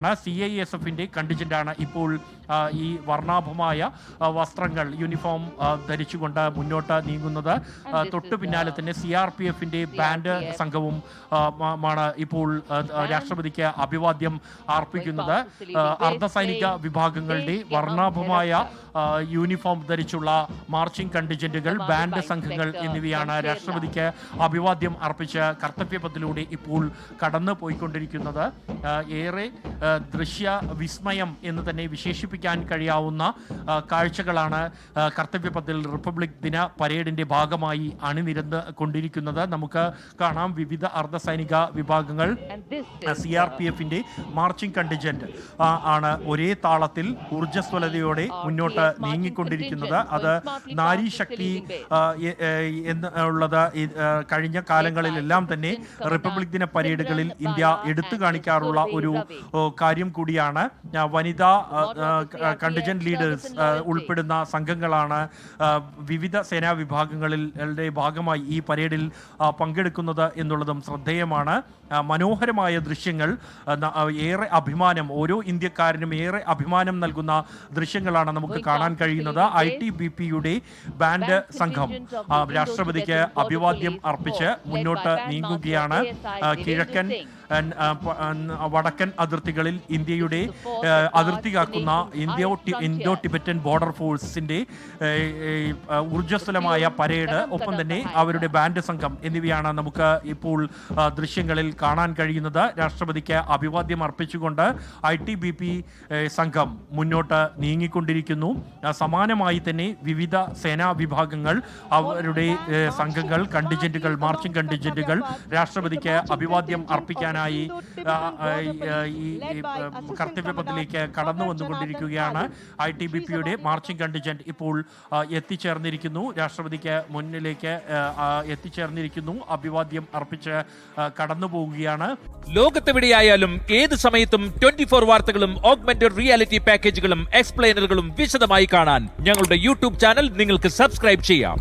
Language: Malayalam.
CISF കണ്ടിജന്റാണ് ഇപ്പോൾ ഈ വർണ്ണാഭമായ വസ്ത്രങ്ങൾ യൂണിഫോം ധരിച്ചുകൊണ്ട് മുന്നോട്ട് നീങ്ങുന്നത്. തൊട്ടു പിന്നാലെ തന്നെ CRPF ബാൻഡ് സംഘവും മാണ് ഇപ്പോൾ രാഷ്ട്രപതിക്ക് അഭിവാദ്യം അർപ്പിക്കുന്നത്. അർദ്ധസൈനിക വിഭാഗങ്ങളുടെ വർണ്ണാഭമായ യൂണിഫോം ധരിച്ചുള്ള മാർച്ചിംഗ് കണ്ടിജന്റുകൾ, ബാൻഡ് സംഘങ്ങൾ എന്നിവയാണ് രാഷ്ട്രപതിക്ക് അഭിവാദ്യം അർപ്പിച്ച് കർത്തവ്യപഥത്തിലൂടെ ഇപ്പോൾ കടന്നു പോയിക്കൊണ്ടിരിക്കുന്നത്. ഏറെ ദൃശ്യ വിസ്മയം എന്ന് തന്നെ വിശേഷിപ്പിക്കാൻ കഴിയാവുന്ന കാഴ്ചകളാണ് കർത്തവ്യപഥത്തിൽ റിപ്പബ്ലിക് ദിന പരേഡിന്റെ ഭാഗമായി അണിനിരന്ന് കൊണ്ടിരിക്കുന്നത്. നമുക്ക് കാണാം വിവിധ അർദ്ധസൈനിക വിഭാഗങ്ങൾ, CRPF മാർച്ചിംഗ് കണ്ടിജന്റ് ആണ് ഒരേ താളത്തിൽ ഊർജ്ജസ്വലതയോടെ മുന്നോട്ട് നീങ്ങിക്കൊണ്ടിരിക്കുന്നത്. അത് നാരീശക്തി എന്നുള്ളത് കഴിഞ്ഞ കാലങ്ങളിലെല്ലാം തന്നെ റിപ്പബ്ലിക് ദിന പരേഡുകളിൽ ഇന്ത്യ എടുത്തു കാണിക്കാറുള്ള ഒരു കാര്യം കൂടിയാണ്. വനിതാ കണ്ടിജന്റ് ലീഡേഴ്സ് ഉൾപ്പെടുന്ന സംഘങ്ങളാണ് വിവിധ സേനാ വിഭാഗങ്ങളുടെ ഭാഗമായി ഈ പരേഡിൽ പങ്കെടുക്കുന്നത് എന്നുള്ളതും ശ്രദ്ധേയമാണ്. മനോഹരമായ ദൃശ്യങ്ങൾ, ഏറെ അഭിമാനം, ഓരോ ഇന്ത്യക്കാരനും ഏറെ അഭിമാനം നൽകുന്ന ദൃശ്യങ്ങളാണ് നമുക്ക് കാണാൻ കഴിയുന്നത്. ITBP ബാൻഡ് സംഘം രാഷ്ട്രപതിക്ക് അഭിവാദ്യം അർപ്പിച്ച് മുന്നോട്ട് നീങ്ങുകയാണ്. കിഴക്കൻ വടക്കൻ അതിർത്തികളിൽ ഇന്ത്യയുടെ അതിർത്തി കാക്കുന്ന ഇൻഡോ ടിബറ്റൻ ബോർഡർ ഫോഴ്സിന്റെ ഊർജ്ജസ്വലമായ പരേഡ്, ഒപ്പം തന്നെ അവരുടെ ബാൻഡ് സംഘം എന്നിവയാണ് നമുക്ക് ഇപ്പോൾ ദൃശ്യങ്ങളിൽ കാണാൻ കഴിയുന്നത്. രാഷ്ട്രപതിക്ക് അഭിവാദ്യം അർപ്പിച്ചുകൊണ്ട് ITBP സംഘം മുന്നോട്ട് നീങ്ങിക്കൊണ്ടിരിക്കുന്നു. സമാനമായി തന്നെ വിവിധ സേനാ വിഭാഗങ്ങൾ അവരുടെ സംഘങ്ങൾ, കണ്ടിജന്റുകൾ, മാർച്ചിംഗ് കണ്ടിജന്റുകൾ രാഷ്ട്രപതിക്ക് അഭിവാദ്യം അർപ്പിക്കാനായി ഈ കർത്തവ്യപഥത്തിലേക്ക് കടന്നു വന്നുകൊണ്ടിരിക്കുകയാണ്. ITBP മാർച്ചിംഗ് കണ്ടിജന്റ് ഇപ്പോൾ എത്തിച്ചേർന്നിരിക്കുന്നു, രാഷ്ട്രപതിക്ക് മുന്നിലേക്ക് എത്തിച്ചേർന്നിരിക്കുന്നു, അഭിവാദ്യം അർപ്പിച്ച് കടന്നു പോവുകയാണ്. ലോകത്തെവിടെയായാലും ഏത് സമയത്തും 24 വാർത്തകളും ഓഗ്മെന്റഡ് റിയാലിറ്റി പാക്കേജുകളും എക്സ്പ്ലെയിനറുകളും വിശദമായി കാണാൻ ഞങ്ങളുടെ YouTube ചാനൽ നിങ്ങൾക്ക് സബ്സ്ക്രൈബ് ചെയ്യാം.